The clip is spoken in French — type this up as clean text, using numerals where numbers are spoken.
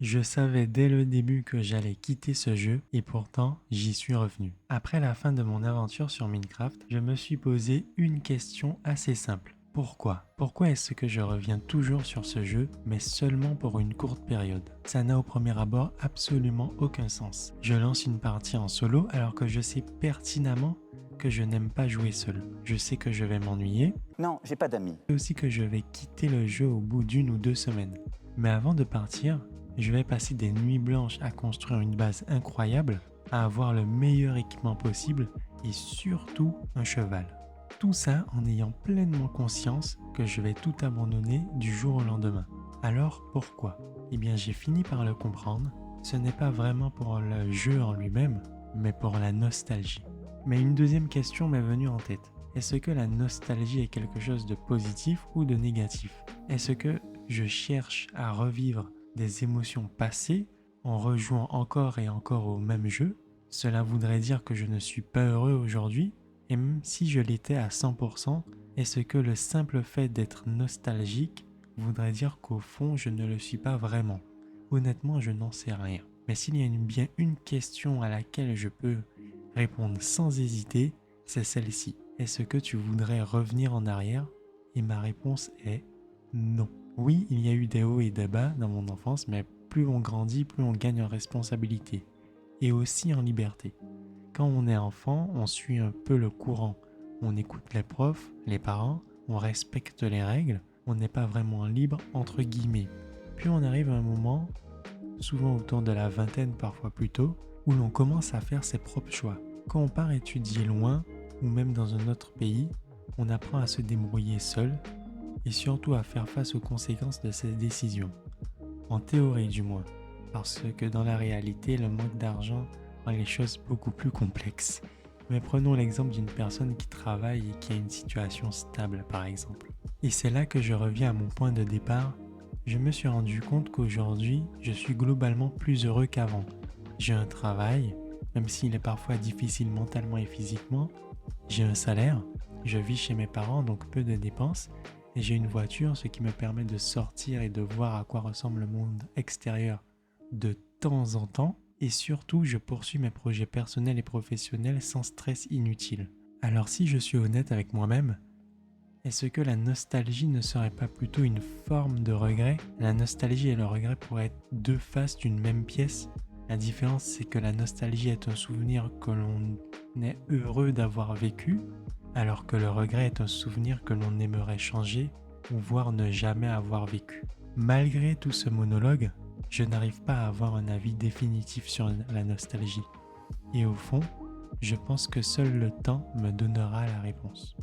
Je savais dès le début que j'allais quitter ce jeu et pourtant j'y suis revenu. Après la fin de mon aventure sur Minecraft, je me suis posé une question assez simple. Pourquoi? Pourquoi est-ce que je reviens toujours sur ce jeu, mais seulement pour une courte période? Ça n'a au premier abord absolument aucun sens. Je lance une partie en solo alors que je sais pertinemment que je n'aime pas jouer seul. Je sais que je vais m'ennuyer, Non, j'ai pas d'amis. et aussi que je vais quitter le jeu au bout d'une ou deux semaines. Mais avant de partir, je vais passer des nuits blanches à construire une base incroyable, à avoir le meilleur équipement possible et surtout un cheval. Tout ça en ayant pleinement conscience que je vais tout abandonner du jour au lendemain. Alors pourquoi? Eh bien j'ai fini par le comprendre, ce n'est pas vraiment pour le jeu en lui-même, mais pour la nostalgie. Mais une deuxième question m'est venue en tête. Est-ce que la nostalgie est quelque chose de positif ou de négatif? Est-ce que je cherche à revivre des émotions passées en rejouant encore et encore au même jeu? Cela voudrait dire que je ne suis pas heureux aujourd'hui? Et même si je l'étais à 100%, est-ce que le simple fait d'être nostalgique voudrait dire qu'au fond je ne le suis pas vraiment? Honnêtement, je n'en sais rien. Mais s'il y a bien une question à laquelle je peux répondre sans hésiter, c'est celle-ci. Est-ce que tu voudrais revenir en arrière? Et ma réponse est non. Oui, il y a eu des hauts et des bas dans mon enfance, mais plus on grandit, plus on gagne en responsabilité. Et aussi en liberté. Quand on est enfant, on suit un peu le courant. On écoute les profs, les parents, on respecte les règles, on n'est pas vraiment libre entre guillemets. Puis on arrive à un moment, souvent autour de la vingtaine, parfois plus tôt, où l'on commence à faire ses propres choix. Quand on part étudier loin, ou même dans un autre pays, on apprend à se débrouiller seul, et surtout à faire face aux conséquences de ses décisions. En théorie du moins, parce que dans la réalité, le manque d'argent rend les choses beaucoup plus complexes. Mais prenons l'exemple d'une personne qui travaille et qui a une situation stable par exemple. Et c'est là que je reviens à mon point de départ. Je me suis rendu compte qu'aujourd'hui, je suis globalement plus heureux qu'avant. J'ai un travail, même s'il est parfois difficile mentalement et physiquement. J'ai un salaire, je vis chez mes parents donc peu de dépenses. Et j'ai une voiture, ce qui me permet de sortir et de voir à quoi ressemble le monde extérieur de temps en temps. Et surtout, je poursuis mes projets personnels et professionnels sans stress inutile. Alors si je suis honnête avec moi-même, est-ce que la nostalgie ne serait pas plutôt une forme de regret? La nostalgie et le regret pourraient être deux faces d'une même pièce. La différence, c'est que la nostalgie est un souvenir que l'on est heureux d'avoir vécu, alors que le regret est un souvenir que l'on aimerait changer ou voire ne jamais avoir vécu. Malgré tout ce monologue, je n'arrive pas à avoir un avis définitif sur la nostalgie. Et au fond, je pense que seul le temps me donnera la réponse.